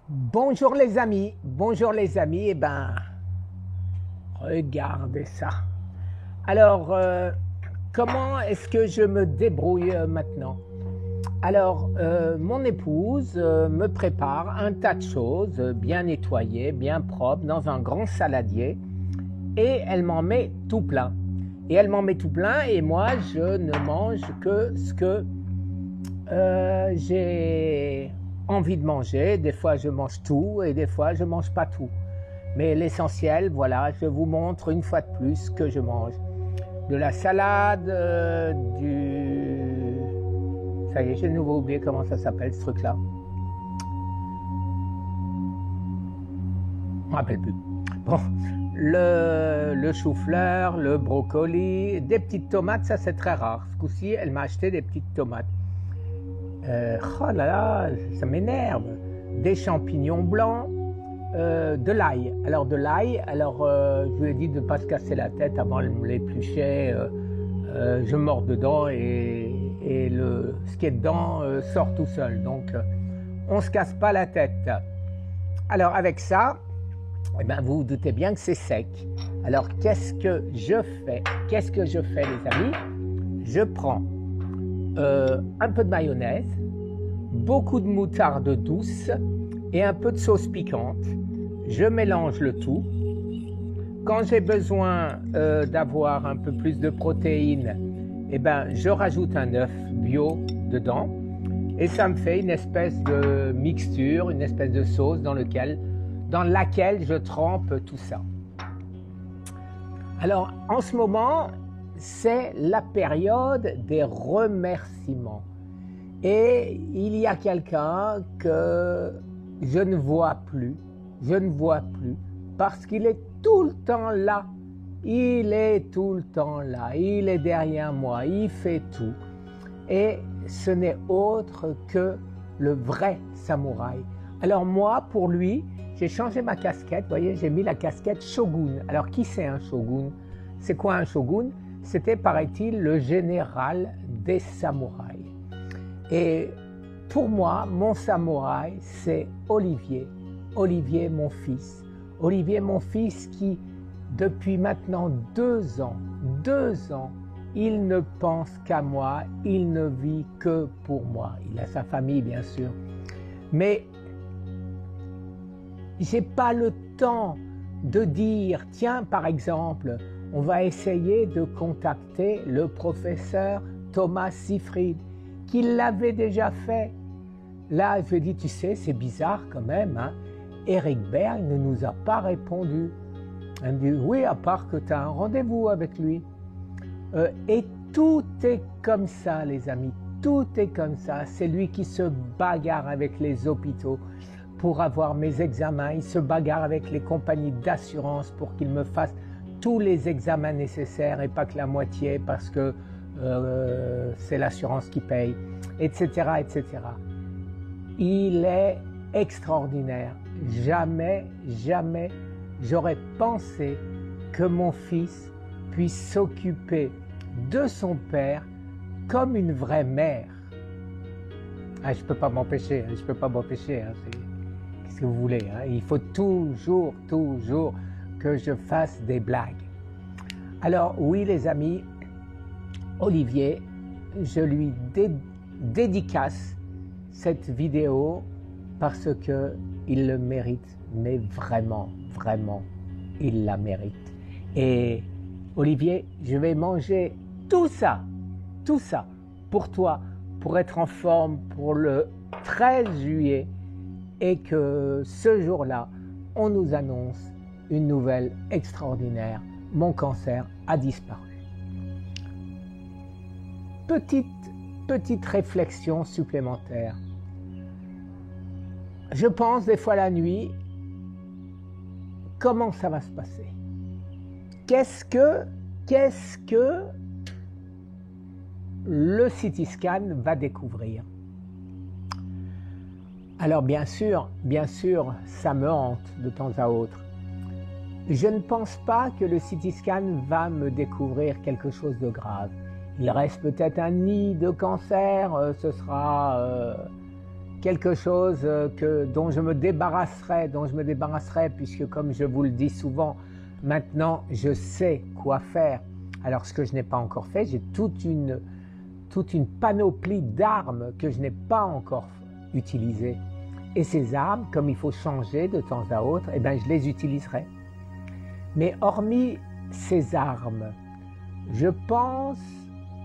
Bonjour les amis, bonjour les amis, eh ben, regardez ça. Alors, comment est-ce que je me débrouille maintenant? Alors, mon épouse me prépare un tas de choses, bien nettoyées, bien propres, dans un grand saladier, et elle m'en met tout plein. Et elle m'en met tout plein, et moi, je ne mange que ce que j'ai envie de manger. Des fois, je mange tout, et des fois, je mange pas tout. Mais l'essentiel, voilà, je vous montre une fois de plus ce que je mange. De la salade, du... Ça y est, j'ai de nouveau oublié comment ça s'appelle ce truc-là. Je ne me rappelle plus. Bon, le chou-fleur, le brocoli, des petites tomates, ça c'est très rare. Ce coup-ci, elle m'a acheté des petites tomates. Oh là là, ça m'énerve. Des champignons blancs, de l'ail. Alors de l'ail, je lui ai dit de ne pas se casser la tête avant de me l'éplucher. Je mords dedans et ce qui est dedans sort tout seul. Donc on ne se casse pas la tête. Alors avec ça, eh ben, vous vous doutez bien que c'est sec. Alors qu'est-ce que je fais? Qu'est-ce que je fais les amis? Je prends un peu de mayonnaise, beaucoup de moutarde douce et un peu de sauce piquante. Je mélange le tout. Quand j'ai besoin d'avoir un peu plus de protéines, eh ben, je rajoute un œuf bio dedans et ça me fait une espèce de mixture, une espèce de sauce dans laquelle je trempe tout ça. Alors en ce moment, c'est la période des remerciements. Et il y a quelqu'un que je ne vois plus, parce qu'il est tout le temps là. Il est tout le temps là, il est derrière moi, il fait tout. Et ce n'est autre que le vrai samouraï. Alors moi, pour lui, j'ai changé ma casquette, vous voyez, j'ai mis la casquette shogun. Alors qui c'est un shogun? C'est quoi un shogun? C'était, paraît-il, le général des samouraïs. Et pour moi, mon samouraï, c'est Olivier. Olivier, mon fils. Olivier, mon fils qui, depuis maintenant 2 ans, il ne pense qu'à moi, il ne vit que pour moi. Il a sa famille, bien sûr. Mais j'ai pas le temps de dire, tiens, par exemple, on va essayer de contacter le professeur Thomas Seyfried, qui l'avait déjà fait. Là, je lui ai dit, tu sais, c'est bizarre quand même, hein? Eric Berg ne nous a pas répondu. Elle me dit, oui, à part que tu as un rendez-vous avec lui. Et tout est comme ça, les amis, tout est comme ça. C'est lui qui se bagarre avec les hôpitaux pour avoir mes examens. Il se bagarre avec les compagnies d'assurance pour qu'ils me fassent tous les examens nécessaires et pas que la moitié parce que c'est l'assurance qui paye, etc., etc. Il est extraordinaire. Jamais j'aurais pensé que mon fils puisse s'occuper de son père comme une vraie mère. Ah, je ne peux pas m'empêcher, hein, qu'est-ce que vous voulez, hein? Il faut toujours que je fasse des blagues. Alors oui les amis, Olivier, je lui dédicace cette vidéo parce qu'il le mérite, mais vraiment, il la mérite. Et Olivier, je vais manger tout ça pour toi, pour être en forme pour le 13 juillet et que ce jour-là, on nous annonce une nouvelle extraordinaire. Mon cancer a disparu. Petite réflexion supplémentaire. Je pense des fois la nuit, comment ça va se passer? Qu'est-ce que le CT scan va découvrir? Alors bien sûr, ça me hante de temps à autre. Je ne pense pas que le CT scan va me découvrir quelque chose de grave. Il reste peut-être un nid de cancer, ce sera quelque chose dont je me débarrasserai, puisque comme je vous le dis souvent, maintenant je sais quoi faire. Alors ce que je n'ai pas encore fait, j'ai toute une panoplie d'armes que je n'ai pas encore utilisées. Et ces armes, comme il faut changer de temps à autre, eh bien, je les utiliserai. Mais hormis ces armes, je pense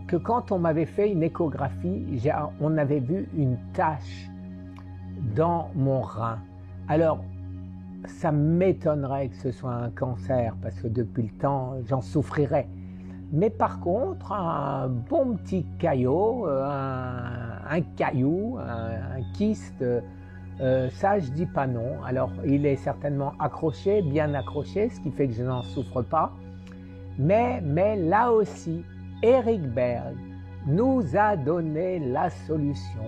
que quand on m'avait fait une échographie, on avait vu une tache dans mon rein. Alors, ça m'étonnerait que ce soit un cancer, parce que depuis le temps, j'en souffrirais. Mais par contre, un bon petit caillot, un kyste, ça je dis pas non. Alors il est certainement accroché, bien accroché, ce qui fait que je n'en souffre pas. Mais là aussi, Eric Berg nous a donné la solution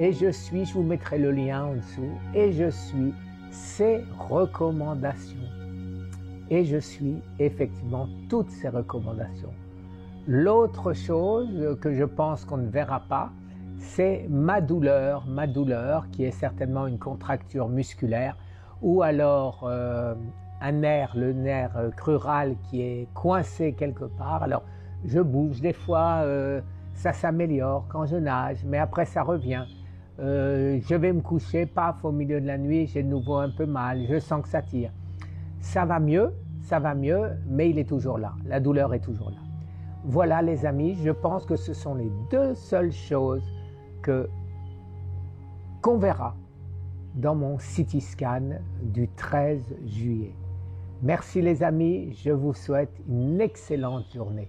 et je vous mettrai le lien en dessous, et je suis ses recommandations. Et je suis effectivement toutes ces recommandations. L'autre chose que je pense qu'on ne verra pas, c'est ma douleur qui est certainement une contracture musculaire, ou alors un nerf, le nerf crural qui est coincé quelque part. Alors je bouge, des fois ça s'améliore quand je nage, mais après ça revient. Je vais me coucher, paf, au milieu de la nuit, j'ai de nouveau un peu mal, je sens que ça tire. Ça va mieux, mais il est toujours là, la douleur est toujours là. Voilà les amis, je pense que ce sont les deux seules choses qu'on verra dans mon CT scan du 13 juillet. Merci les amis, je vous souhaite une excellente journée.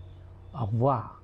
Au revoir.